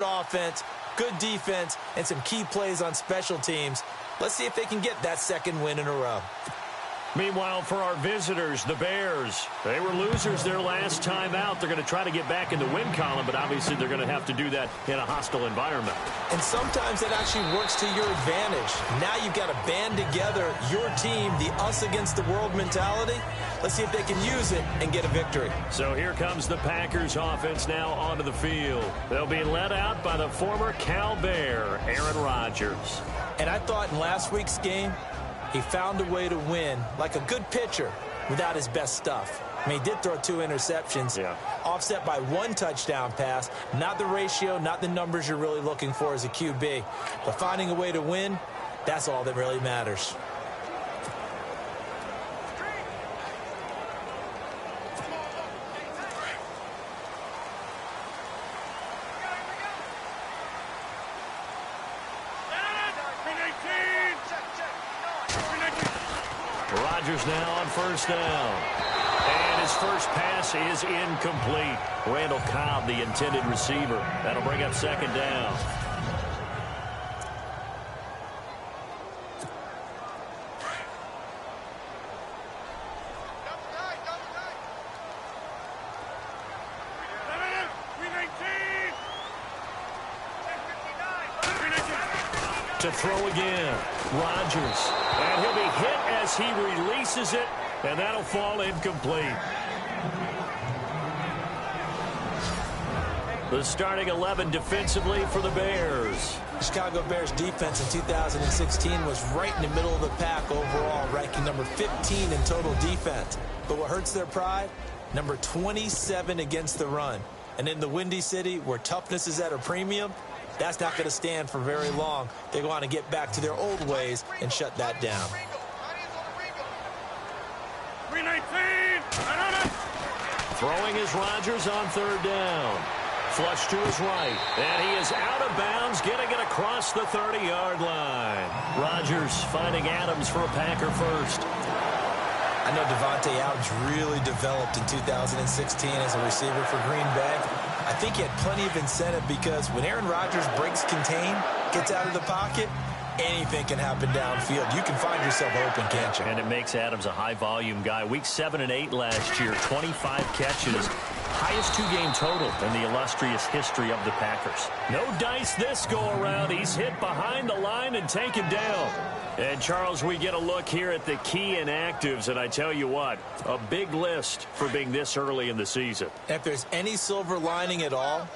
offense, good defense, and some key plays on special teams. Let's see if they can get that second win in a row. Meanwhile, for our visitors, the Bears, they were losers their last time out. They're going to try to get back in the win column, but obviously they're going to have to do that in a hostile environment. And sometimes that actually works to your advantage. Now you've got to band together your team, the us against the world mentality. Let's see if they can use it and get a victory. So here comes the Packers offense now onto the field. They'll be led out by the former Cal Bear, Aaron Rodgers. And I thought in last week's game, he found a way to win like a good pitcher without his best stuff. I mean, he did throw 2 interceptions, offset by 1 touchdown pass. Not the ratio, not the numbers you're really looking for as a QB. But finding a way to win, that's all that really matters. Rodgers now on first down. And his first pass is incomplete. Randall Cobb, the intended receiver. That'll bring up second down. To throw again, Rodgers, and he'll be hit as he releases it, and that'll fall incomplete. The starting 11 defensively for the Bears. The Chicago Bears defense in 2016 was right in the middle of the pack overall, ranking number 15 in total defense. But what hurts their pride? Number 27 against the run. And in the Windy City, where toughness is at a premium, that's not going to stand for very long. They want to get back to their old ways and shut that down. 319. Throwing is Rodgers on third down. Flush to his right. And he is out of bounds, getting it across the 30-yard line. Rodgers finding Adams for a Packer first. I know Devontae Adams really developed in 2016 as a receiver for Green Bay. I think he had plenty of incentive because when Aaron Rodgers breaks contain, gets out of the pocket, anything can happen downfield. You can find yourself open, can't you? And it makes Adams a high-volume guy. Week 7 and 8 last year, 25 catches. Highest 2-game total in the illustrious history of the Packers. No dice this go-around. He's hit behind the line and taken down. And, Charles, we get a look here at the key inactives, and I tell you what, a big list for being this early in the season. If there's any silver lining at all,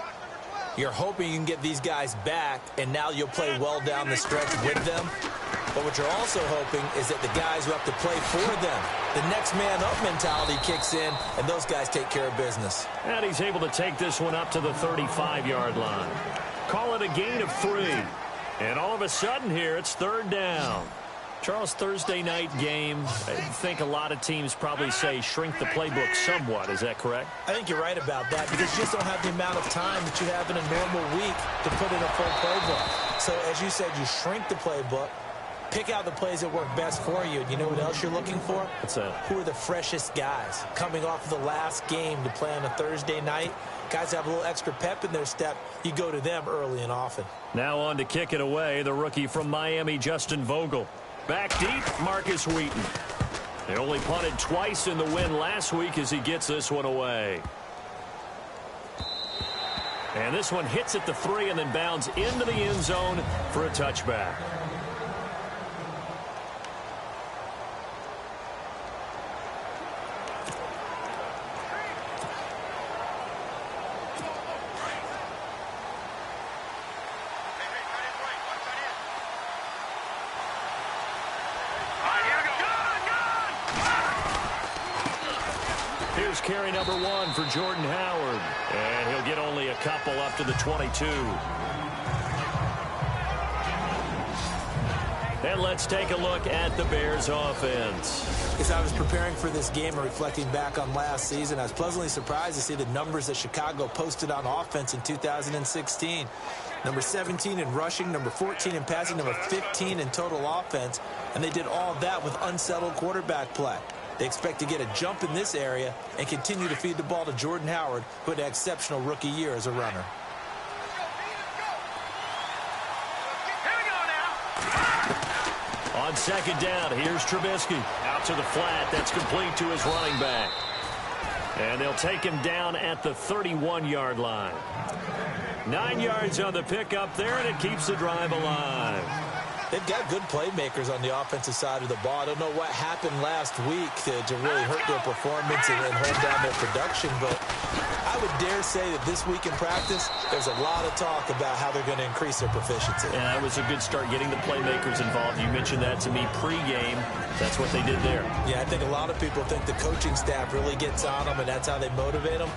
you're hoping you can get these guys back, and now you'll play well down the stretch with them. But what you're also hoping is that the guys who have to play for them, the next man up mentality kicks in, and those guys take care of business. And he's able to take this one up to the 35-yard line. Call it a gain of 3. And all of a sudden here, it's third down. Charles, Thursday night game, I think a lot of teams probably say shrink the playbook somewhat. Is that correct? I think you're right about that because you just don't have the amount of time that you have in a normal week to put in a full playbook. So, as you said, you shrink the playbook, pick out the plays that work best for you. And you know what else you're looking for? What's that? Who are the freshest guys coming off of the last game to play on a Thursday night? Guys have a little extra pep in their step. You go to them early and often. Now on to kick it away, the rookie from Miami, Justin Vogel. Back deep, Marcus Wheaton. They only punted twice in the win last week as he gets this one away. And this one hits at the 3 and then bounds into the end zone for a touchback. Here's carry number 1 for Jordan Howard. And he'll get only a couple up to the 22. And let's take a look at the Bears offense. As I was preparing for this game and reflecting back on last season, I was pleasantly surprised to see the numbers that Chicago posted on offense in 2016. Number 17 in rushing, number 14 in passing, number 15 in total offense. And they did all that with unsettled quarterback play. They expect to get a jump in this area and continue to feed the ball to Jordan Howard, who had an exceptional rookie year as a runner. On second down, here's Trubisky. Out to the flat. That's complete to his running back. And they'll take him down at the 31-yard line. 9 yards on the pickup there, and it keeps the drive alive. They've got good playmakers on the offensive side of the ball. I don't know what happened last week to really hurt their performance and hold down their production, but I would dare say that this week in practice, there's a lot of talk about how they're going to increase their proficiency. And that was a good start, getting the playmakers involved. You mentioned that to me pregame. That's what they did there. Yeah, I think a lot of people think the coaching staff really gets on them, and that's how they motivate them.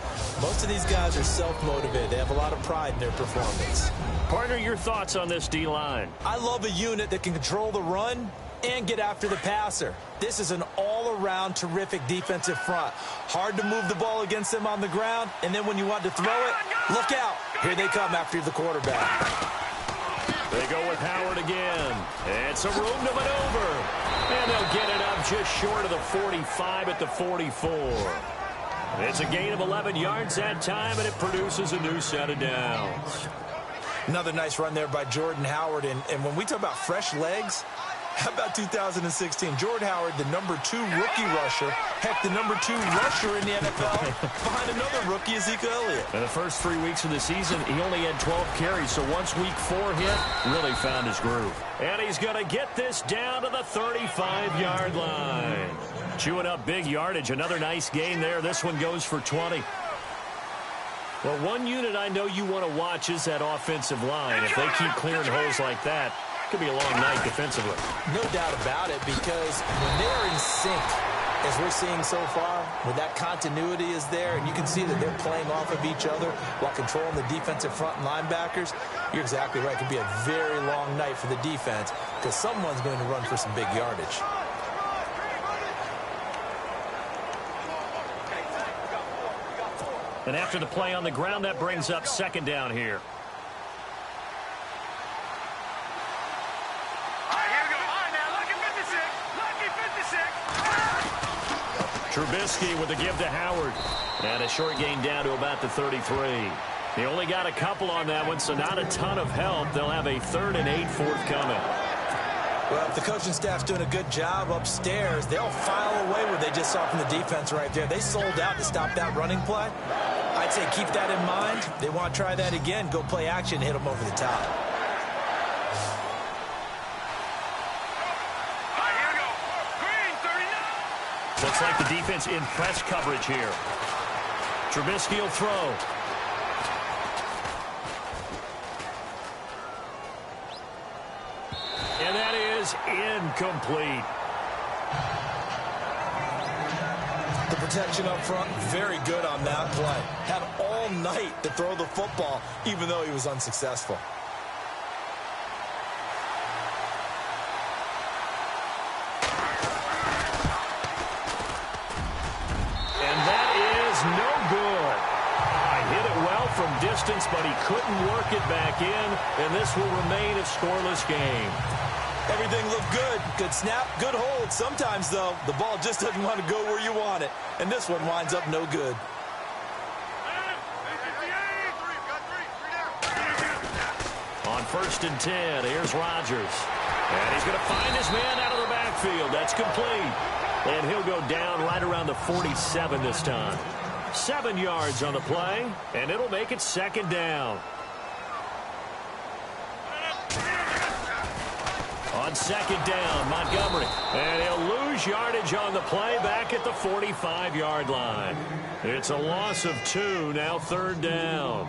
Most of these guys are self-motivated. They have a lot of pride in their performance. Partner, your thoughts on this D-line? I love a unit that can control the run and get after the passer. This is an all-around terrific defensive front. Hard to move the ball against them on the ground, and then when you want to throw it, look out. Here they come after the quarterback. They go with Howard again. It's a room to maneuver. And they'll get it up just short of the 45 at the 44. It's a gain of 11 yards that time, and it produces a new set of downs. Another nice run there by Jordan Howard. And when we talk about fresh legs, how about 2016? Jordan Howard, the #2 rookie rusher. Heck, the #2 rusher in the NFL behind another rookie, Ezekiel Elliott. In the first 3 weeks of the season, he only had 12 carries. So once week 4 hit, really found his groove. And he's going to get this down to the 35-yard line. Chewing up big yardage. Another nice gain there. This one goes for 20. Well, one unit I know you want to watch is that offensive line. If they keep clearing holes like that, it could be a long night defensively. No doubt about it, because when they're in sync, as we're seeing so far, when that continuity is there, and you can see that they're playing off of each other while controlling the defensive front and linebackers, you're exactly right. It could be a very long night for the defense because someone's going to run for some big yardage. And after the play on the ground, that brings up second down here. Trubisky with a give to Howard. And a short gain down to about the 33. He only got a couple on that one, so not a ton of help. They'll have a 3rd and 8 forthcoming. Well, if the coaching staff's doing a good job upstairs, they'll file away what they just saw from the defense right there. They sold out to stop that running play. I'd say keep that in mind. They want to try that again. Go play action, hit them over the top. Looks like the defense in press coverage here. Trubisky will throw. And that is incomplete. The protection up front, very good on that play. Had all night to throw the football, even though he was unsuccessful. And that is no good. Hit it well from distance, but he couldn't work it back in, and this will remain a scoreless game. Everything looked good. Good snap, good hold. Sometimes, though, the ball just doesn't want to go where you want it. And this one winds up no good. On 1st and 10, here's Rodgers. And he's going to find his man out of the backfield. That's complete. And he'll go down right around the 47 this time. 7 yards on the play, and it'll make it second down. On second down, Montgomery. And he'll lose yardage on the play back at the 45-yard line. It's a loss of 2, now 3rd down.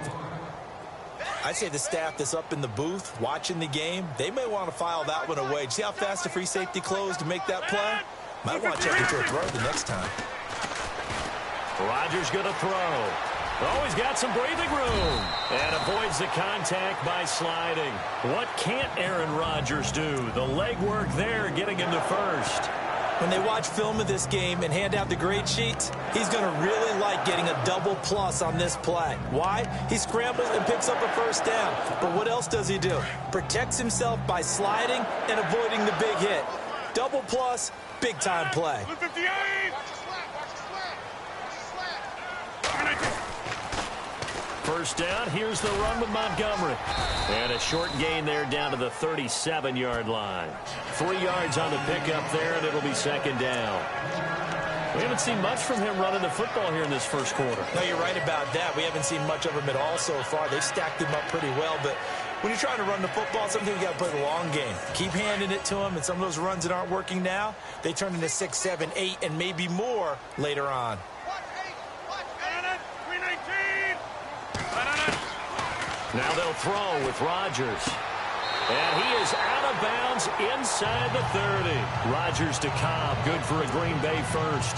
I'd say the staff that's up in the booth watching the game, they may want to file that one away. See how fast the free safety closed to make that play? Might want to check into a throw the next time. Rodgers going to throw. Oh, he's got some breathing room. And avoids the contact by sliding. What can't Aaron Rodgers do? The legwork there getting him to first. When they watch film of this game and hand out the grade sheets, he's going to really like getting a double plus on this play. Why? He scrambles and picks up a first down. But what else does he do? Protects himself by sliding and avoiding the big hit. Double plus, big time play. first down. Here's the run with Montgomery. And a short gain there down to the 37-yard line. 3 yards on the pickup there, and it'll be second down. We haven't seen much from him running the football here in this first quarter. No, you're right about that. We haven't seen much of him at all so far. They've stacked him up pretty well, but when you're trying to run the football, sometimes you got to play the long game. Keep handing it to him, and some of those runs that aren't working now, they turn into 6, 7, 8, and maybe more later on. Now they'll throw with Rodgers. And he is out of bounds inside the 30. Rodgers to Cobb. Good for a Green Bay first.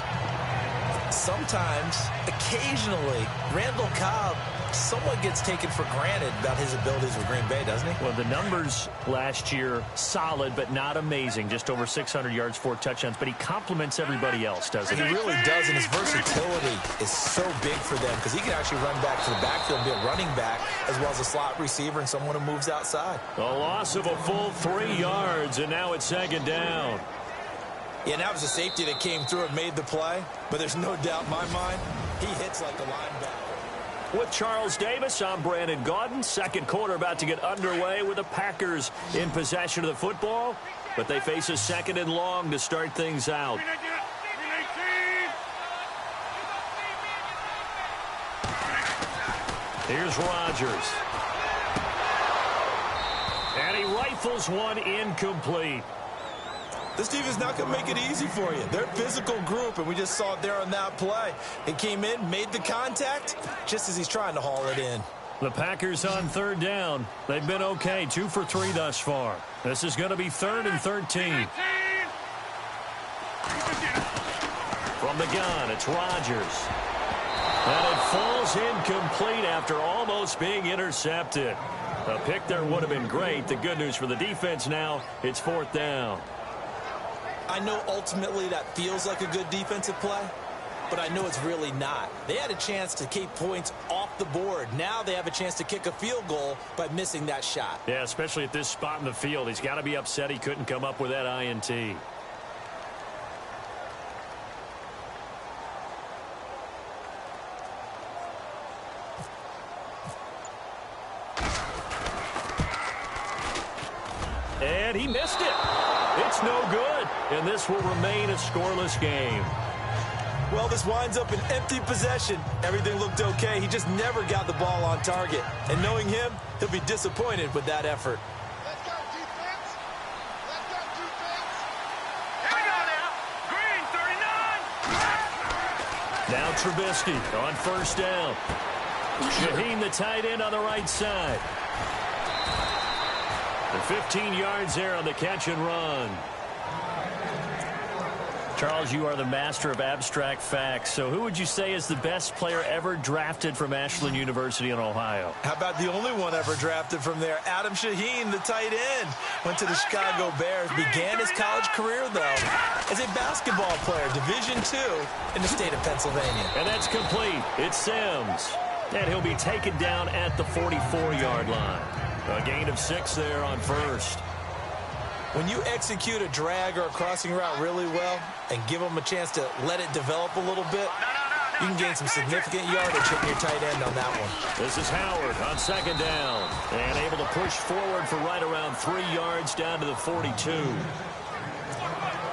Sometimes, occasionally, Randall Cobb somewhat gets taken for granted about his abilities with Green Bay, doesn't he? Well, the numbers last year, solid but not amazing. Just over 600 yards, 4 touchdowns. But he complements everybody else, doesn't he? He really does, and his versatility is so big for them because he can actually run back to the backfield and be a running back as well as a slot receiver and someone who moves outside. A loss of a full 3 yards, and now it's second down. Yeah, and that was a safety that came through and made the play, but there's no doubt in my mind, he hits like a linebacker. With Charles Davis, I'm Brandon Gaudin. Second quarter about to get underway with the Packers in possession of the football, but they face a second and long to start things out. Here's Rodgers. And he rifles one incomplete. This team is not going to make it easy for you. They're a physical group, and we just saw it there on that play. It came in, made the contact, just as he's trying to haul it in. The Packers on third down. They've been okay, 2 for 3 thus far. This is going to be 3rd and 13. From the gun, it's Rodgers. And it falls incomplete after almost being intercepted. A pick there would have been great. The good news for the defense now, it's 4th down. I know ultimately that feels like a good defensive play, but I know it's really not. They had a chance to keep points off the board. Now they have a chance to kick a field goal by missing that shot. Yeah, especially at this spot in the field. He's got to be upset he couldn't come up with that INT. And he missed it. It's no good, and this will remain a scoreless game. Well, this winds up an empty possession. Everything looked okay. He just never got the ball on target. And knowing him, he'll be disappointed with that effort. Let's go, defense. Let's go, defense. Here we go now. Green, 39. Now Trubisky on first down. Shaheen, the tight end, on the right side. The 15 yards there on the catch and run. Charles, you are the master of abstract facts. So who would you say is the best player ever drafted from Ashland University in Ohio? How about the only one ever drafted from there? Adam Shaheen, the tight end. Went to the Chicago Bears. Began his college career, though, as a basketball player, Division II in the state of Pennsylvania. And that's complete. It's Sims. And he'll be taken down at the 44-yard line. A gain of 6 there on first. When you execute a drag or a crossing route really well and give them a chance to let it develop a little bit, you can gain some significant yardage hitting your tight end on that one. This is Howard on second down. And able to push forward for right around 3 yards down to the 42.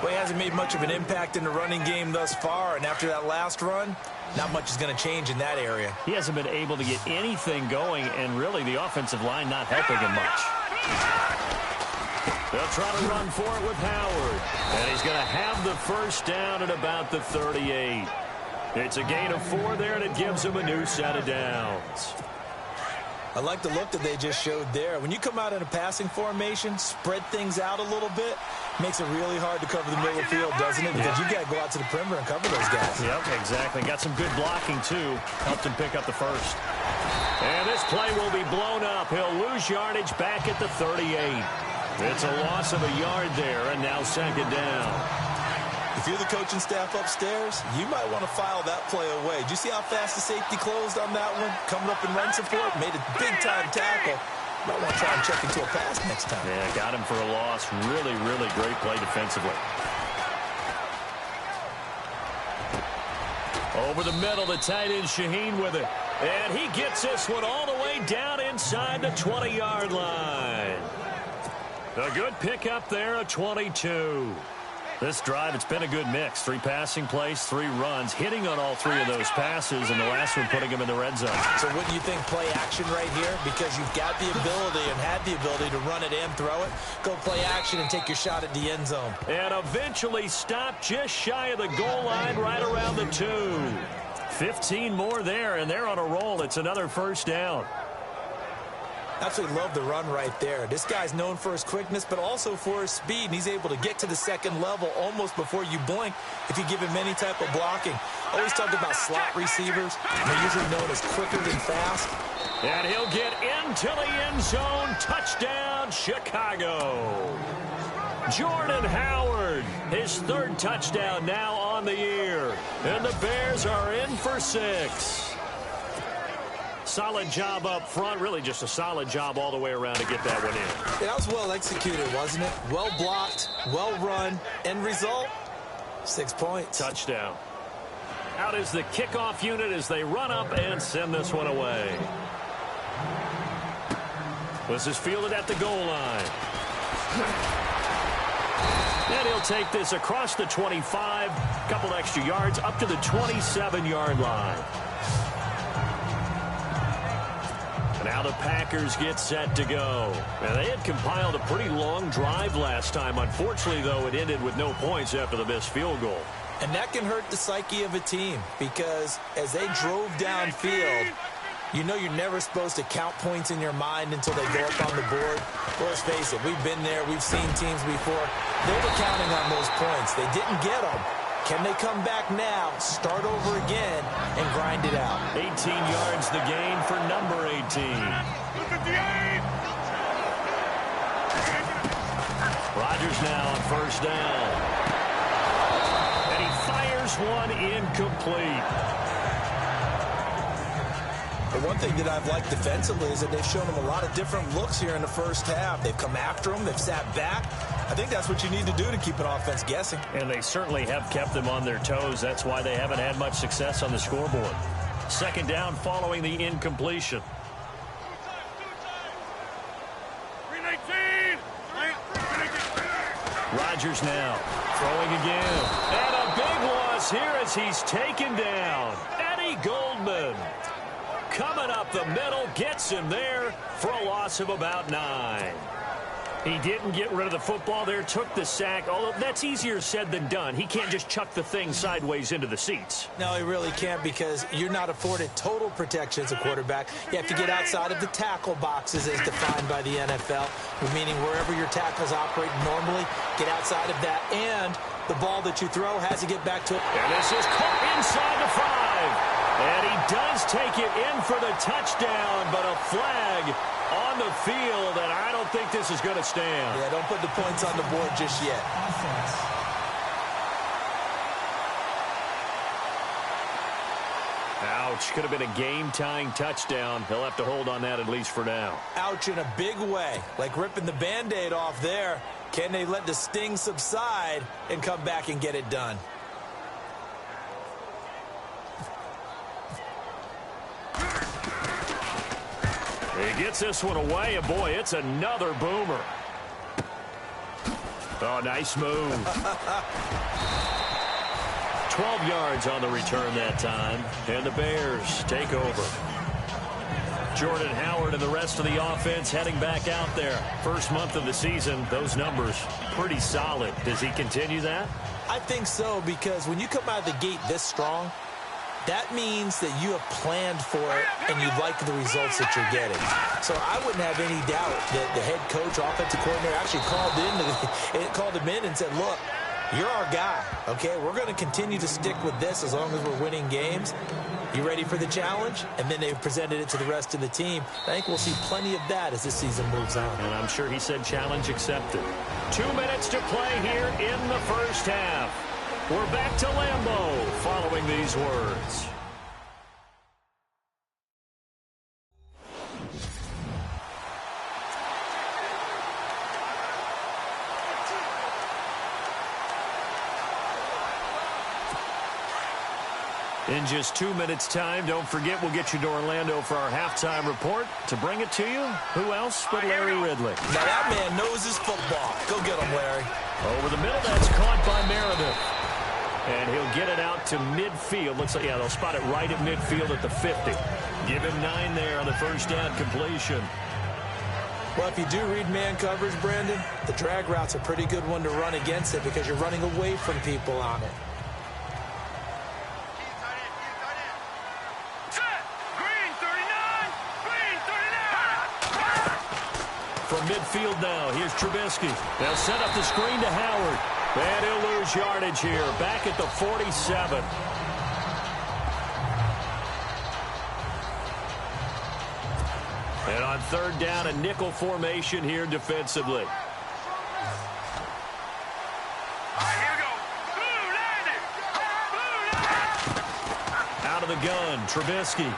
Well, he hasn't made much of an impact in the running game thus far, and after that last run, not much is going to change in that area. He hasn't been able to get anything going, and really the offensive line not helping him much. They'll try to run for it with Howard. And he's going to have the first down at about the 38. It's a gain of 4 there, and it gives him a new set of downs. I like the look that they just showed there. When you come out in a passing formation, spread things out a little bit, makes it really hard to cover the middle of the field, doesn't it? Because you got to go out to the perimeter and cover those guys. Yep, exactly. Got some good blocking, too. Helped him pick up the first. And this play will be blown up. He'll lose yardage back at the 38. It's a loss of a yard there, and now second down. If you're the coaching staff upstairs, you might want to file that play away. Did you see how fast the safety closed on that one? Coming up in run support, made a big-time tackle. Might want to try and check into a pass next time. Yeah, got him for a loss. Really, really great play defensively. Over the middle, the tight end Shaheen with it. And he gets this one all the way down inside the 20-yard line. A good pickup there, a 22. This drive, it's been a good mix. 3 passing plays, 3 runs, hitting on all 3 of those passes, and the last one putting him in the red zone. So wouldn't you think play action right here? Because you've got the ability and had the ability to run it and throw it. Go play action and take your shot at the end zone. And eventually stopped just shy of the goal line right around the 2. 15 more there, and they're on a roll. It's another first down. Absolutely love the run right there. This guy's known for his quickness, but also for his speed. And he's able to get to the second level almost before you blink if you give him any type of blocking. Always talked about slot receivers. They're usually known as quicker than fast. And he'll get into the end zone. Touchdown, Chicago. Jordan Howard, his 3rd touchdown now on the year. And the Bears are in for 6. Solid job up front. Really just a solid job all the way around to get that one in. Yeah, that was well executed, wasn't it? Well blocked, well run. End result, 6 points. Touchdown. Out is the kickoff unit as they run up and send this one away. This is fielded at the goal line. And he'll take this across the 25. Couple extra yards up to the 27-yard line. Now the Packers get set to go. Now they had compiled a pretty long drive last time. Unfortunately, though, it ended with no points after the missed field goal. And that can hurt the psyche of a team because as they drove downfield, you know you're never supposed to count points in your mind until they go up on the board. Well, let's face it, we've been there. We've seen teams before. They were counting on those points. They didn't get them. Can they come back now, start over again, and grind it out? 18 yards the gain for number 18. Look at the 8. Rodgers now on first down. And he fires one incomplete. The one thing that I've liked defensively is that they've shown him a lot of different looks here in the first half. They've come after him. They've sat back. I think that's what you need to do to keep an offense guessing. And they certainly have kept them on their toes. That's why they haven't had much success on the scoreboard. Second down following the incompletion. Rodgers now throwing again. And a big loss here as he's taken down. Eddie Goldman coming up the middle, gets him there for a loss of about 9. He didn't get rid of the football there, took the sack, although that's easier said than done. He can't just chuck the thing sideways into the seats. No, he really can't because you're not afforded total protection as a quarterback. You have to get outside of the tackle boxes as defined by the NFL, meaning wherever your tackles operate normally, get outside of that, and the ball that you throw has to get back to it. And this is caught inside the 5. And he does take it in for the touchdown, but a flag on the field, and I don't think this is going to stand. Yeah, don't put the points on the board just yet. Ouch. Could have been a game-tying touchdown. He'll have to hold on that at least for now. Ouch in a big way, like ripping the Band-Aid off there. Can they let the sting subside and come back and get it done? He gets this one away, and boy, it's another boomer. Oh, nice move. 12 yards on the return that time, and the Bears take over. Jordan Howard and the rest of the offense heading back out there. First month of the season, those numbers pretty solid. Does he continue that? I think so, because when you come out of the gate this strong, that means that you have planned for it and you like the results that you're getting. So I wouldn't have any doubt that the head coach, offensive coordinator actually called him in and said, look, you're our guy, okay? We're going to continue to stick with this as long as we're winning games. You ready for the challenge? And then they presented it to the rest of the team. I think we'll see plenty of that as this season moves on. And I'm sure he said challenge accepted. 2 minutes to play here in the first half. We're back to Lambeau following these words. In just 2 minutes' time, don't forget we'll get you to Orlando for our halftime report. To bring it to you, who else but Larry Ridley? Now that man knows his football. Go get him, Larry. Over the middle, that's caught by Meredith. And he'll get it out to midfield. Looks like, yeah, they'll spot it right at midfield at the 50. Give him 9 there on the first down completion. Well, if you do read man coverage, Brandon, the drag route's a pretty good one to run against it because you're running away from people on it. From midfield now, here's Trubisky. They'll set up the screen to Howard. And he'll lose yardage here, back at the 47. And on third down, a nickel formation here defensively. Out of the gun, Trubisky.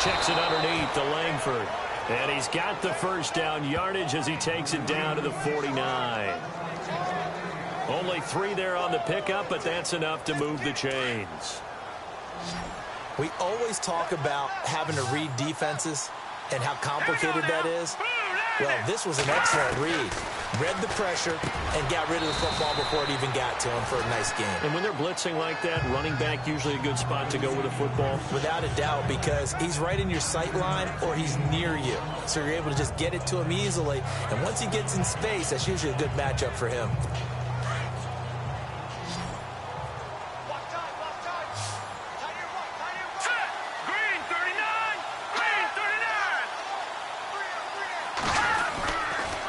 Checks it underneath to Langford. And he's got the first down yardage as he takes it down to the 49. Only 3 there on the pickup, but that's enough to move the chains. We always talk about having to read defenses and how complicated that is. Well, this was an excellent read. Read the pressure and got rid of the football before it even got to him for a nice game. And when they're blitzing like that, running back usually a good spot to go with a football? Without a doubt, because he's right in your sight line or he's near you. So you're able to just get it to him easily. And once he gets in space, that's usually a good matchup for him.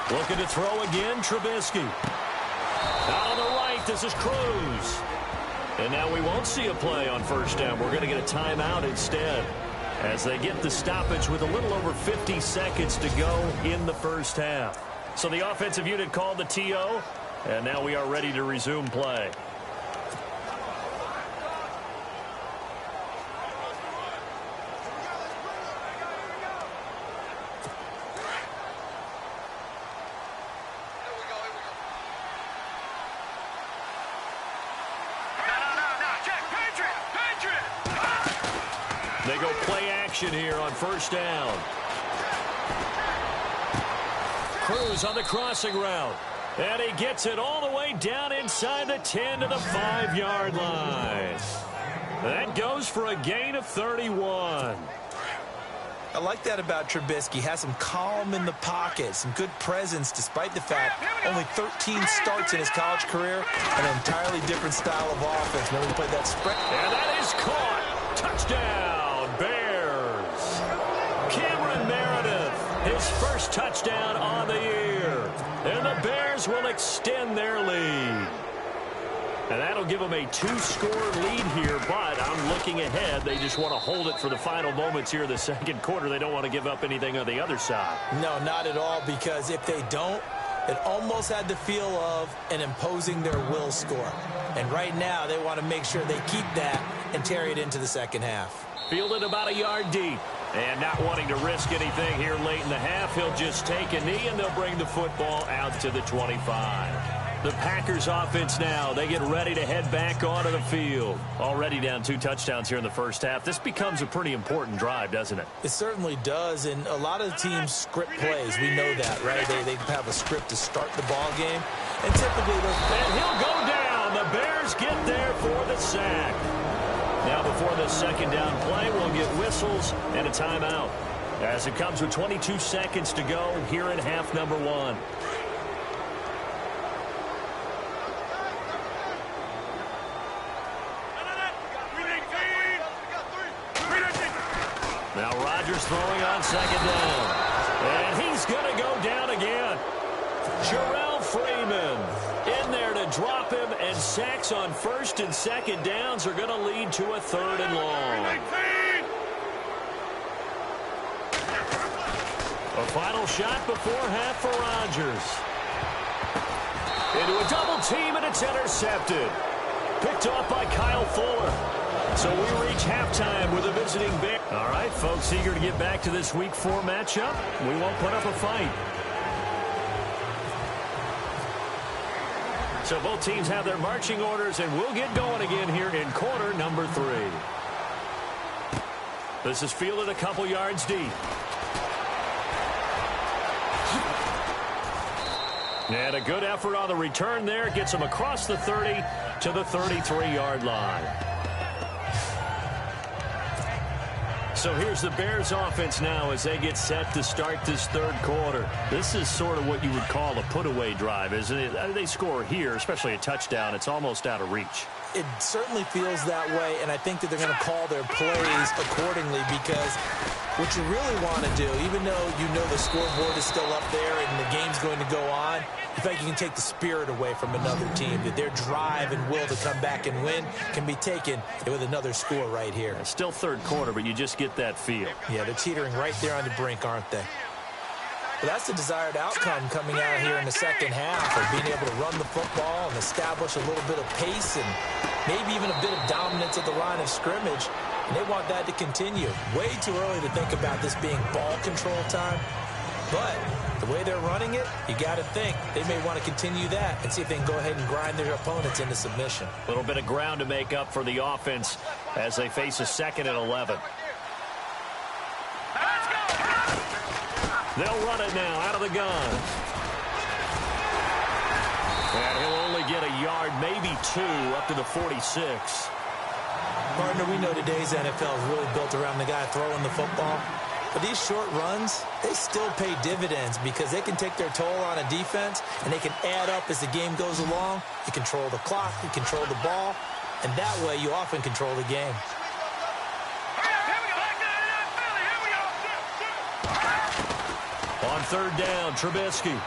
Looking to throw again, Trubisky. Out on the right, this is Cruz. And now we won't see a play on first down. We're going to get a timeout instead as they get the stoppage with a little over 50 seconds to go in the first half. So the offensive unit called the TO, and now we are ready to resume play. They go play action here on first down. Cruz on the crossing route. And he gets it all the way down inside the 10 to the 5-yard line. That goes for a gain of 31. I like that about Trubisky. Has some calm in the pocket, some good presence, despite the fact only 13 starts in his college career, an entirely different style of offense. Remember, he played that spread. And that is caught. Touchdown, Bears. Cameron Meredith, his first touchdown on the year. And the Bears will extend their lead. And that'll give them a 2-score lead here, but I'm looking ahead. They just want to hold it for the final moments here in the second quarter. They don't want to give up anything on the other side. No, not at all, because if they don't, it almost had the feel of an imposing their will score. And right now, they want to make sure they keep that and carry it into the second half. Fielded about a yard deep. And not wanting to risk anything here late in the half, he'll just take a knee, and they'll bring the football out to the 25. The Packers offense now, they get ready to head back onto the field. Already down 2 touchdowns here in the first half. This becomes a pretty important drive, doesn't it? It certainly does, and a lot of teams script plays. We know that, right? They have a script to start the ball game, and typically those... And he'll go down. The Bears get there for the sack. Now before the second down play, we'll get whistles and a timeout as it comes with 22 seconds to go here in half number 1. Now Rodgers throwing on second down. And he's going to go down again. Jarrell Freeman in there to drop him, and sacks on first and second downs are going to lead to a 3rd and long. A final shot before half for Rodgers. Into a double team, and it's intercepted. Picked off by Kyle Fuller. So we reach halftime with a visiting Bear. All right, folks, eager to get back to this Week 4 matchup. We won't put up a fight. So both teams have their marching orders, and we'll get going again here in quarter number 3. This is fielded a couple yards deep. And a good effort on the return there. Gets him across the 30 to the 33-yard line. So here's the Bears offense now as they get set to start this third quarter. This is sort of what you would call a put-away drive, isn't it? They score here, especially a touchdown. It's almost out of reach. It certainly feels that way, and I think that they're going to call their plays accordingly because what you really want to do, even though you know the scoreboard is still up there and the game's going to go on, in fact, you can take the spirit away from another team, that their drive and will to come back and win can be taken with another score right here. It's still third quarter, but you just get that feel. Yeah, they're teetering right there on the brink, aren't they? Well, that's the desired outcome coming out here in the second half of being able to run the football and establish a little bit of pace and maybe even a bit of dominance at the line of scrimmage. And they want that to continue. Way too early to think about this being ball control time. But the way they're running it, you got to think they may want to continue that and see if they can go ahead and grind their opponents into submission. A little bit of ground to make up for the offense as they face a 2nd and 11. They'll run it now out of the gun. And he'll only get a yard, maybe 2, up to the 46. Partner, we know today's NFL is really built around the guy throwing the football. But these short runs, they still pay dividends because they can take their toll on a defense and they can add up as the game goes along. You control the clock, you control the ball, and that way you often control the game. On third down, Trubisky.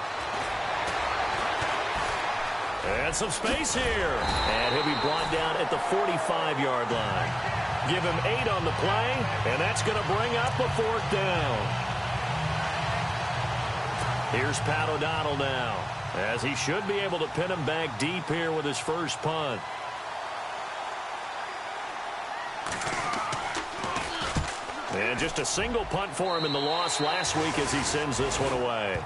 And some space here. And he'll be brought down at the 45-yard line. Give him 8 on the play, and that's going to bring up a 4th down. Here's Pat O'Donnell now, as he should be able to pin him back deep here with his first punt. And just a single punt for him in the loss last week as he sends this one away.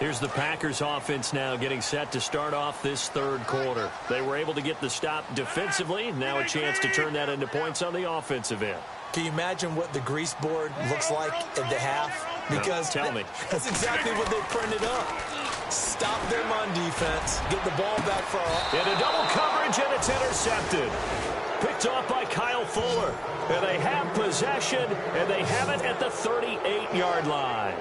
Here's the Packers offense now getting set to start off this third quarter. They were able to get the stop defensively. Now a chance to turn that into points on the offensive end. Can you imagine what the grease board looks like at the half? Because tell me. That's exactly what they printed up. Stop them on defense. Get the ball back far. Into double coverage, and it's intercepted. Picked off by Kyle Fuller. And they have possession, and they have it at the 38-yard line.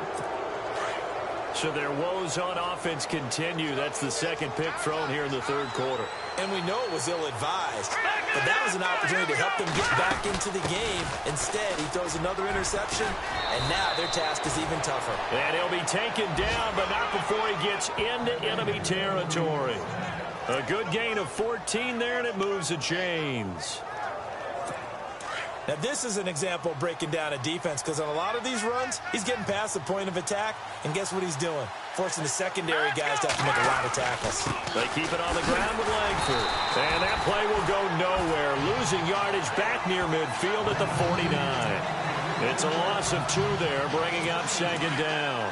So their woes on offense continue. That's the second pick thrown here in the third quarter. And we know it was ill-advised. But that was an opportunity to help them get back into the game. Instead, he throws another interception, and now their task is even tougher. And he'll be taken down, but not before he gets into enemy territory. A good gain of 14 there, and it moves the chains. Now, this is an example of breaking down a defense because on a lot of these runs, he's getting past the point of attack, and guess what he's doing? Forcing the secondary guys to have to make a lot of tackles. They keep it on the ground with Langford. And that play will go nowhere. Losing yardage back near midfield at the 49. It's a loss of 2 there, bringing up 2nd down.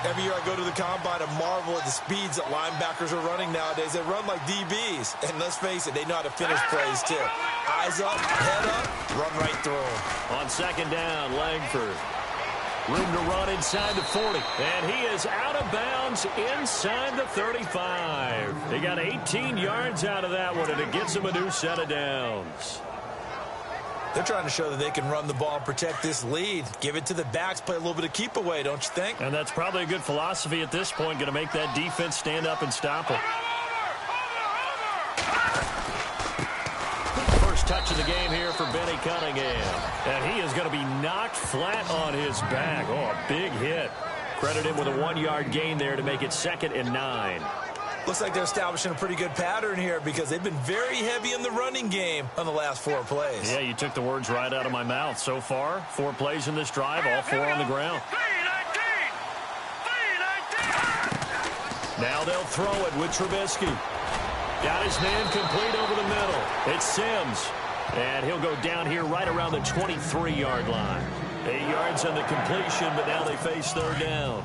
Every year I go to the combine and marvel at the speeds that linebackers are running nowadays. They run like DBs. And let's face it, they know how to finish plays too. Eyes up, head up, run right through them. On 2nd down, Langford. Room to run inside the 40. And he is out of bounds inside the 35. He got 18 yards out of that one, and it gets him a new set of downs. They're trying to show that they can run the ball and protect this lead. Give it to the backs, play a little bit of keep away, don't you think? And that's probably a good philosophy at this point, going to make that defense stand up and stop it. First touch of the game here for Benny Cunningham. And he is going to be knocked flat on his back. Oh, a big hit. Credit him with a 1-yard gain there to make it 2nd and 9. Looks like they're establishing a pretty good pattern here because they've been very heavy in the running game on the last 4 plays. Yeah, you took the words right out of my mouth. So far, 4 plays in this drive, all 4 on the ground. Now they'll throw it with Trubisky. Got his man complete over the middle. It's Sims. And he'll go down here right around the 23-yard line. 8 yards on the completion, but now they face third down.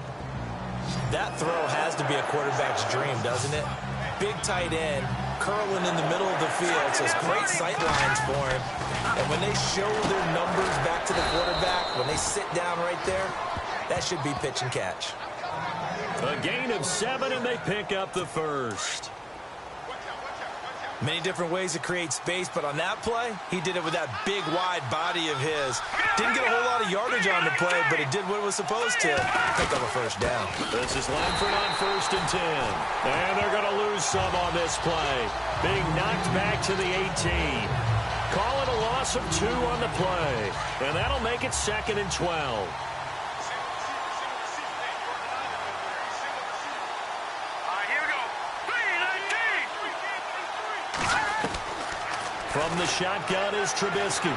That throw has to be a quarterback's dream, doesn't it? Big tight end, curling in the middle of the field, so it's great sight lines for him. And when they show their numbers back to the quarterback, when they sit down right there, that should be pitch and catch. A gain of 7, and they pick up the first. Many different ways to create space, but on that play, he did it with that big, wide body of his. Didn't get a whole lot of yardage on the play, but it did what it was supposed to. Pick up a first down. This is Langford on 1st and 10. And they're going to lose some on this play. Being knocked back to the 18. Call it a loss of 2 on the play. And that'll make it 2nd and 12. From the shotgun is Trubisky.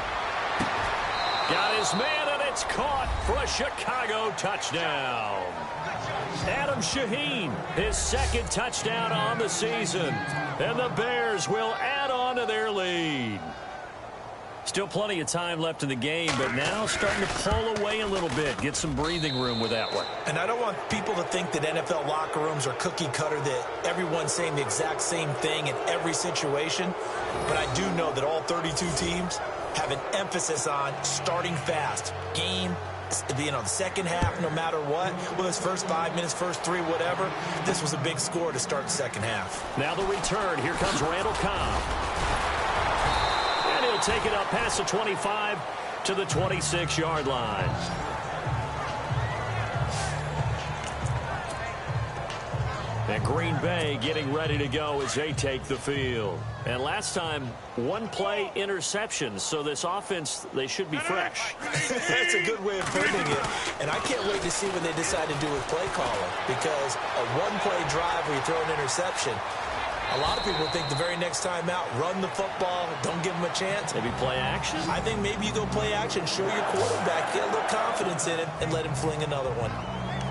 Got his man, and it's caught for a Chicago touchdown. Adam Shaheen, his 2nd touchdown on the season. And the Bears will add on to their lead. Still plenty of time left in the game, but now starting to pull away a little bit. Get some breathing room with that one. And I don't want people to think that NFL locker rooms are cookie cutter, that everyone's saying the exact same thing in every situation. But I do know that all 32 teams have an emphasis on starting fast. Game, the second half, no matter what. Whether it's first 5 minutes, first 3, whatever. This was a big score to start the second half. Now the return. Here comes Randall Cobb. And he'll take it up past the 25 to the 26-yard line. And Green Bay getting ready to go as they take the field. And last time, 1 play interception. So this offense, they should be fresh. That's a good way of putting it. And I can't wait to see what they decide to do with play calling. Because a 1-play drive where you throw an interception, a lot of people think the very next time out, run the football, don't give them a chance. Maybe play action? I think maybe you go play action, show your quarterback, get a little confidence in him, and let him fling another one.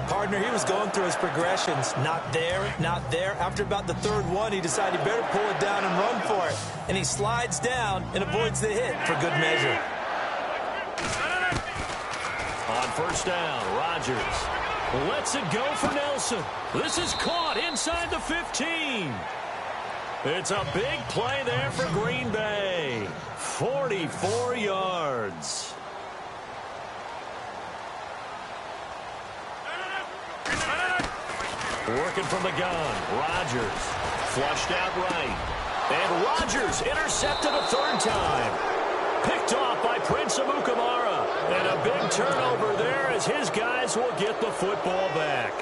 Partner, he was going through his progressions. Not there, not there. After about the 3rd one, he decided he better pull it down and run for it. And he slides down and avoids the hit for good measure. On 1st down, Rodgers lets it go for Nelson. This is caught inside the 15. It's a big play there for Green Bay. 44 yards. Working from the gun, Rodgers flushed out right. And Rodgers intercepted a 3rd time. Picked off by Prince Amukamara. And a big turnover there as his guys will get the football back.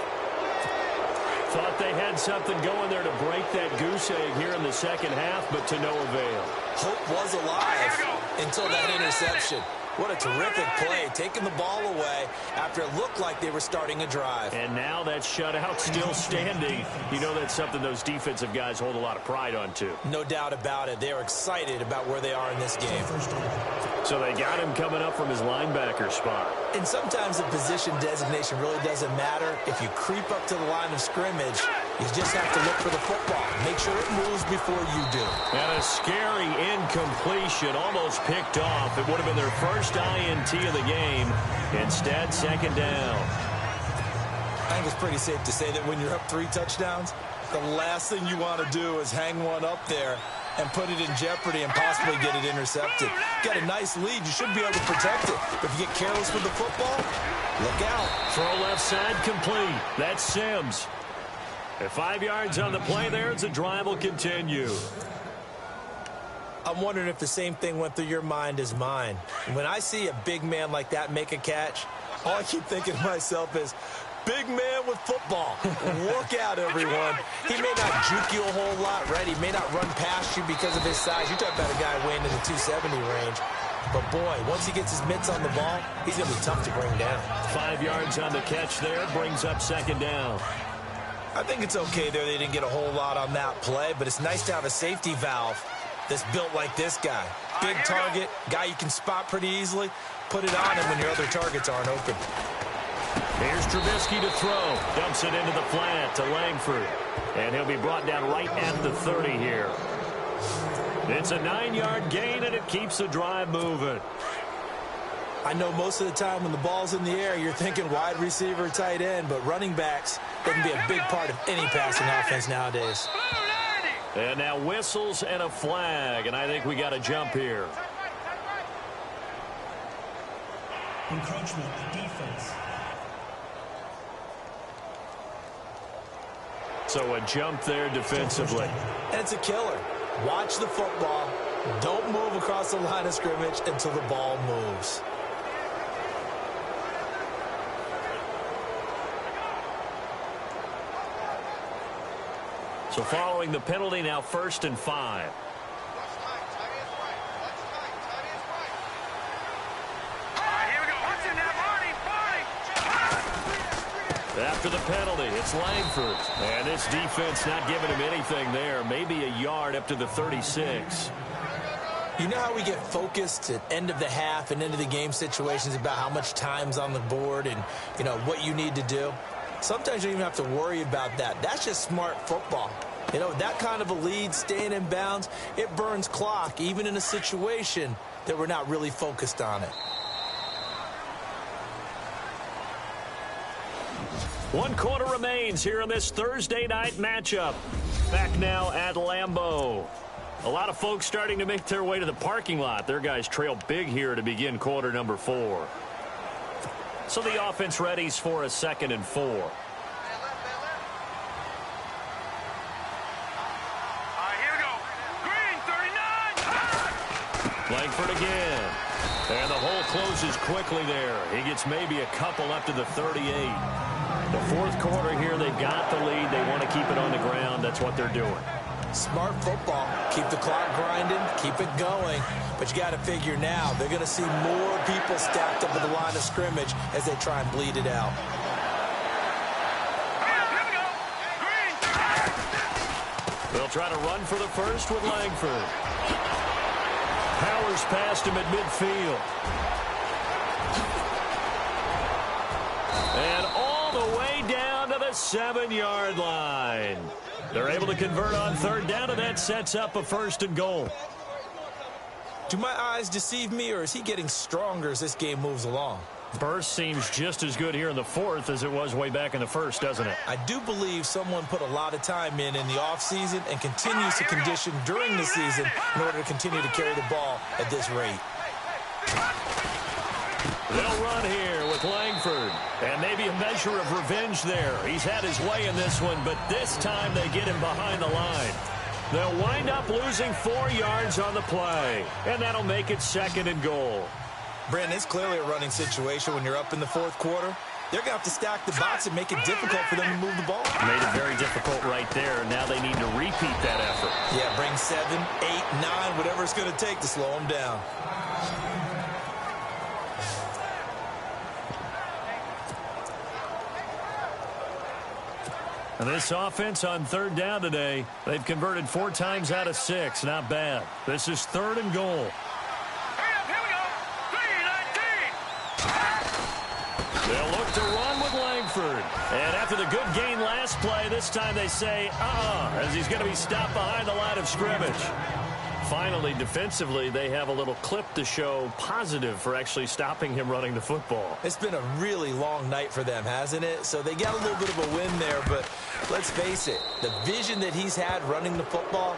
Thought they had something going there to break that goose egg here in the second half, but to no avail. Hope was alive until that interception. What a terrific play, taking the ball away after it looked like they were starting a drive. And now that shutout still standing. You know that's something those defensive guys hold a lot of pride on, too. No doubt about it. They are excited about where they are in this game. So they got him coming up from his linebacker spot. And sometimes the position designation really doesn't matter. If you creep up to the line of scrimmage, you just have to look for the football. Make sure it moves before you do. And a scary incompletion, almost picked off. It would have been their first INT of the game. Instead, 2nd down. I think it's pretty safe to say that when you're up 3 touchdowns, the last thing you want to do is hang one up there and put it in jeopardy and possibly get it intercepted. Got a nice lead. You should be able to protect it. But if you get careless with the football, look out. Throw left side complete. That's Sims. At 5 yards on the play there, the drive will continue. I'm wondering if the same thing went through your mind as mine. When I see a big man like that make a catch, all I keep thinking to myself is, big man with football. Look out, everyone. He may not juke you a whole lot, right? He may not run past you because of his size. You're talking about a guy weighing in the 270 range. But, boy, once he gets his mitts on the ball, he's going to be tough to bring down. 5 yards on the catch there, brings up 2nd down. I think it's okay there. They didn't get a whole lot on that play, but it's nice to have a safety valve that's built like this guy. Big target, guy you can spot pretty easily. Put it on him when your other targets aren't open. Here's Trubisky to throw. Dumps it into the flat to Langford. And he'll be brought down right at the 30 here. It's a 9-yard gain, and it keeps the drive moving. I know most of the time when the ball's in the air, you're thinking wide receiver, tight end, but running backs, they can be a big part of any passing offense nowadays. And now whistles and a flag, and I think we got a jump here. Encroachment, defense. So a jump there defensively. And it's a killer. Watch the football. Don't move across the line of scrimmage until the ball moves. So following the penalty, now 1st and 5. After the penalty, it's Langford. And this defense not giving him anything there. Maybe a yard up to the 36. You know how we get focused at end of the half and end of the game situations about how much time's on the board and, you know, what you need to do? Sometimes you don't even have to worry about that. That's just smart football. You know, that kind of a lead, staying in bounds, it burns clock, even in a situation that we're not really focused on it. One quarter remains here in this Thursday night matchup. Back now at Lambeau. A lot of folks starting to make their way to the parking lot. Their guys trail big here to begin quarter number 4. So the offense readies for a 2nd and 4. Langford again. And the hole closes quickly there. He gets maybe a couple up to the 38. The 4th quarter here, they've got the lead. They want to keep it on the ground. That's what they're doing. Smart football. Keep the clock grinding. Keep it going. But you got to figure now, they're going to see more people stacked up at the line of scrimmage as they try and bleed it out. They'll try to run for the first with Langford. Powers past him at midfield. And all the way down to the 7-yard line. They're able to convert on 3rd down, and that sets up a 1st and goal. Do my eyes deceive me, or is he getting stronger as this game moves along? Burst seems just as good here in the 4th as it was way back in the 1st, doesn't it? I do believe someone put a lot of time in the offseason and continues to condition during the season in order to continue to carry the ball at this rate. They'll run here with Langford. And maybe a measure of revenge there. He's had his way in this one, but this time they get him behind the line. They'll wind up losing 4 yards on the play. And that'll make it 2nd and goal. Brandon, it's clearly a running situation when you're up in the 4th quarter. They're going to have to stack the box and make it difficult for them to move the ball. Made it very difficult right there. Now they need to repeat that effort. Yeah, bring 7, 8, 9, whatever it's going to take to slow them down. And this offense on 3rd down today, they've converted 4 times out of 6. Not bad. This is 3rd and goal. They'll look to run with Langford. And after the good gain last play, this time they say, as he's going to be stopped behind the line of scrimmage. Finally, defensively, they have a little clip to show positive for actually stopping him running the football. It's been a really long night for them, hasn't it? So they got a little bit of a win there, but let's face it, the vision that he's had running the football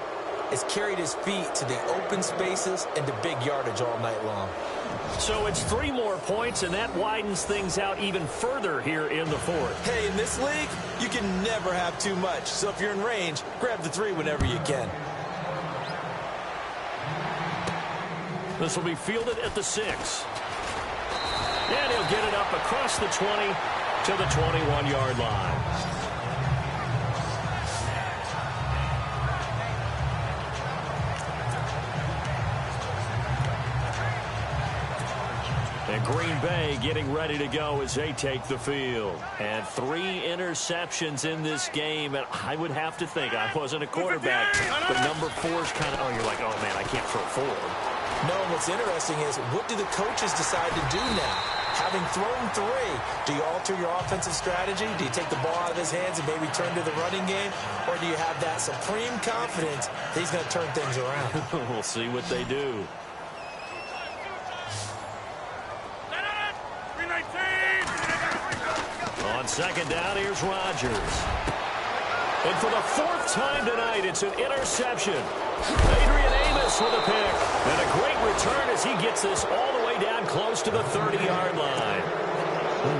has carried his feet to the open spaces and to big yardage all night long. So it's 3 more points, and that widens things out even further here in the 4th. Hey, in this league, you can never have too much. So if you're in range, grab the 3 whenever you can. This will be fielded at the 6. And he'll get it up across the 20 to the 21-yard line. And Green Bay getting ready to go as they take the field. And 3 interceptions in this game. And I would have to think, I wasn't a quarterback, but number 4's kind of, you're like, oh, man, I can't throw 4. No, and what's interesting is, what do the coaches decide to do now? Having thrown 3, do you alter your offensive strategy? Do you take the ball out of his hands and maybe turn to the running game? Or do you have that supreme confidence that he's going to turn things around? We'll see what they do. On second down, here's Rodgers. And for the 4th time tonight, it's an interception. Adrian Amos with a pick. And a great return as he gets this all the way down close to the 30-yard line.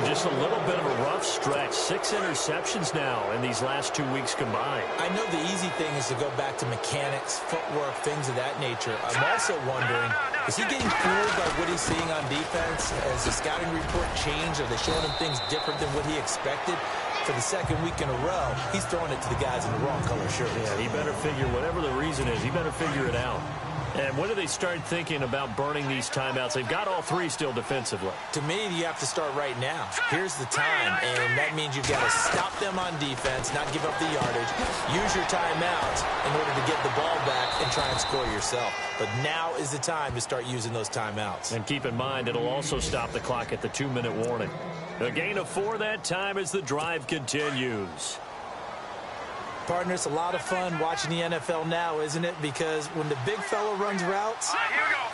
Just a little bit of a rough stretch. 6 interceptions now in these last 2 weeks combined. I know the easy thing is to go back to mechanics, footwork, things of that nature. I'm also wondering, is he getting fooled by what he's seeing on defense? Has the scouting report changed? Are they showing him things different than what he expected? For the 2nd week in a row, he's throwing it to the guys in the wrong color shirts. Yeah, he better figure, whatever the reason is, he better figure it out. And when do they start thinking about burning these timeouts? They've got all 3 still defensively. To me, you have to start right now. Here's the time, and that means you've got to stop them on defense, not give up the yardage, use your timeouts in order to get the ball back and try and score yourself. But now is the time to start using those timeouts. And keep in mind, it'll also stop the clock at the 2-minute warning. A gain of 4 that time as the drive continues. Partner, it's a lot of fun watching the NFL now, isn't it? Because when the big fella runs routes,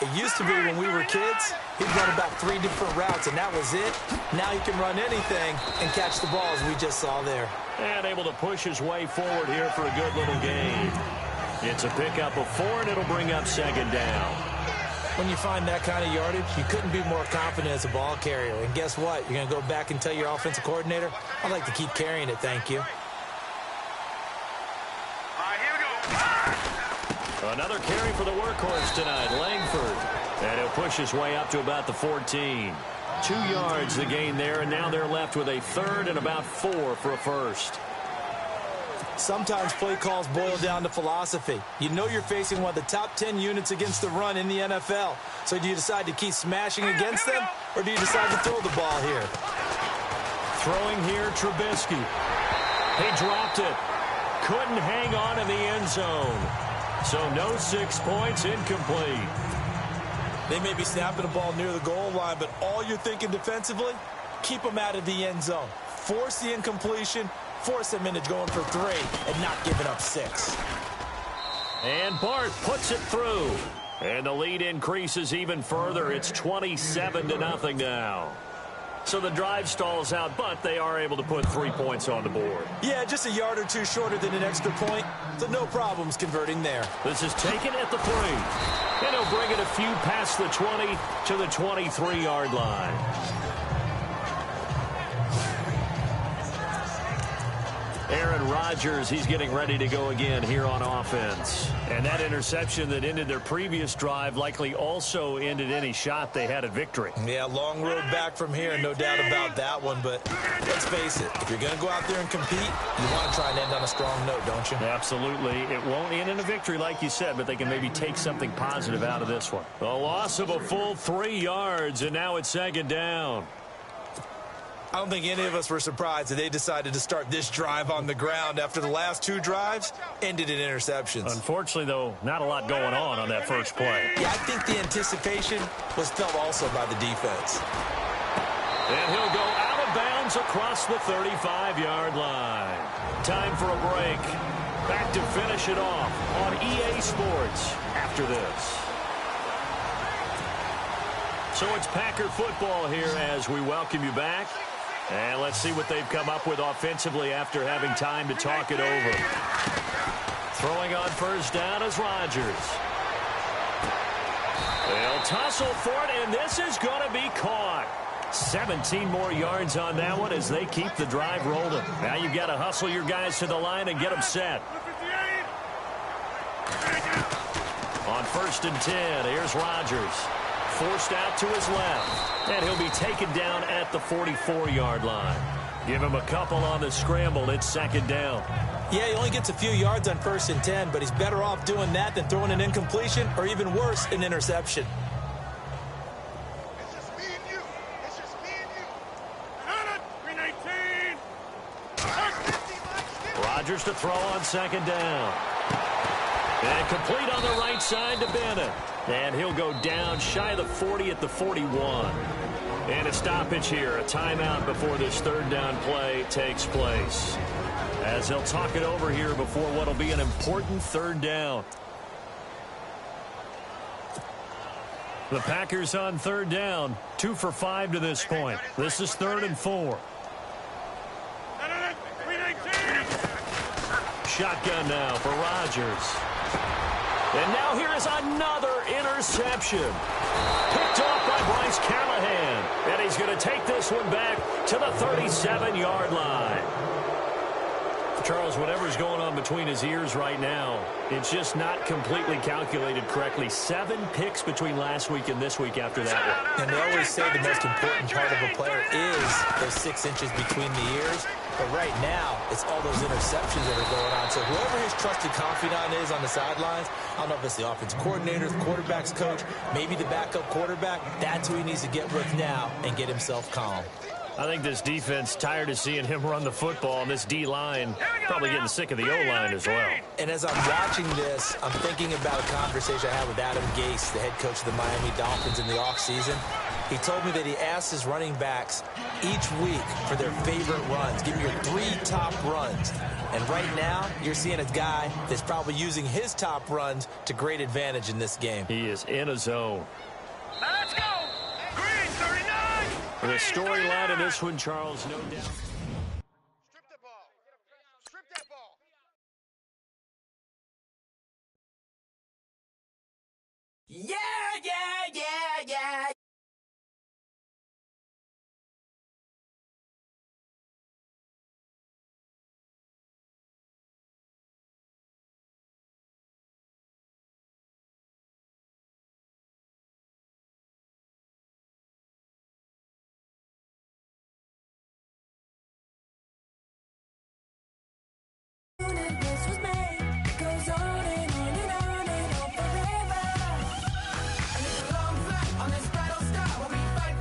it used to be when we were kids, he'd run about 3 different routes, and that was it. Now he can run anything and catch the ball, as we just saw there. And able to push his way forward here for a good little gain. It's a pickup of 4, and it'll bring up 2nd down. When you find that kind of yardage, you couldn't be more confident as a ball carrier. And guess what? You're going to go back and tell your offensive coordinator, I'd like to keep carrying it, thank you. Another carry for the workhorse tonight, Langford. And he'll push his way up to about the 14. 2 yards the gain there, and now they're left with a 3rd and about 4 for a first. Sometimes play calls boil down to philosophy. You know you're facing one of the top 10 units against the run in the NFL. So do you decide to keep smashing against them, or do you decide to throw the ball here? Throwing here, Trubisky. He dropped it. Couldn't hang on in the end zone. So no 6 points, incomplete. They may be snapping the ball near the goal line, but all you're thinking defensively, keep them out of the end zone. Force the incompletion, force them into going for 3, and not giving up 6. And Bart puts it through. And the lead increases even further. It's 27-0 now. So the drive stalls out, but they are able to put 3 points on the board. Yeah, just a yard or 2 shorter than an extra point, so no problems converting there. This is taken at the 3. And he'll bring it a few past the 20 to the 23-yard line. Aaron Rodgers, he's getting ready to go again here on offense. And that interception that ended their previous drive likely also ended any shot they had at victory. Yeah, long road back from here, no doubt about that one. But let's face it, if you're going to go out there and compete, you want to try and end on a strong note, don't you? Absolutely. It won't end in a victory like you said, but they can maybe take something positive out of this one. A loss of a full 3 yards, and now it's 2nd down. I don't think any of us were surprised that they decided to start this drive on the ground after the last 2 drives ended in interceptions. Unfortunately, though, not a lot going on that first play. Yeah, I think the anticipation was felt also by the defense. And he'll go out of bounds across the 35-yard line. Time for a break. Back to finish it off on EA Sports after this. So it's Packer football here as we welcome you back. And let's see what they've come up with offensively after having time to talk it over. Throwing on first down is Rodgers. They'll tussle for it, and this is going to be caught. 17 more yards on that one as they keep the drive rolling. Now you've got to hustle your guys to the line and get them set. On 1st and 10, here's Rodgers. Forced out to his left, and he'll be taken down at the 44-yard line. Give him a couple on the scramble. It's 2nd down. Yeah, he only gets a few yards on 1st and 10, but he's better off doing that than throwing an incompletion or even worse, an interception. It's just me and you. It's just me and you. Rodgers to throw on 2nd down. And complete on the right side to Bennett. And he'll go down shy of the 40 at the 41. And a stoppage here, a timeout before this third down play takes place. As he'll talk it over here before what will be an important third down. The Packers on third down, 2 for 5 to this point. This is 3rd and 4. Shotgun now for Rodgers. And now here is another interception. Picked off by Bryce Callahan. And he's going to take this one back to the 37-yard line. Charles, whatever's going on between his ears right now, it's just not completely calculated correctly. 7 picks between last week and this week after that one. And they always say the most important part of a player is those 6 inches between the ears. But right now, it's all those interceptions that are going on. So whoever his trusted confidant is on the sidelines, I don't know if it's the offense coordinator, the quarterback's coach, maybe the backup quarterback, that's who he needs to get with now and get himself calm. I think this defense tired of seeing him run the football, and this D-line probably getting sick of the O-line as well. And as I'm watching this, I'm thinking about a conversation I had with Adam Gase, the head coach of the Miami Dolphins in the offseason. He told me that he asked his running backs each week for their favorite runs. Give me your 3 top runs. And right now, you're seeing a guy that's probably using his top runs to great advantage in this game. He is in a zone. Now let's go. Green 39. The storyline of this one, Charles, no doubt. Strip the ball. Strip that ball. Yeah, yeah, yeah, yeah. This was made, goes on and on and on and on forever. And it's a long flight on this battle star where we fight.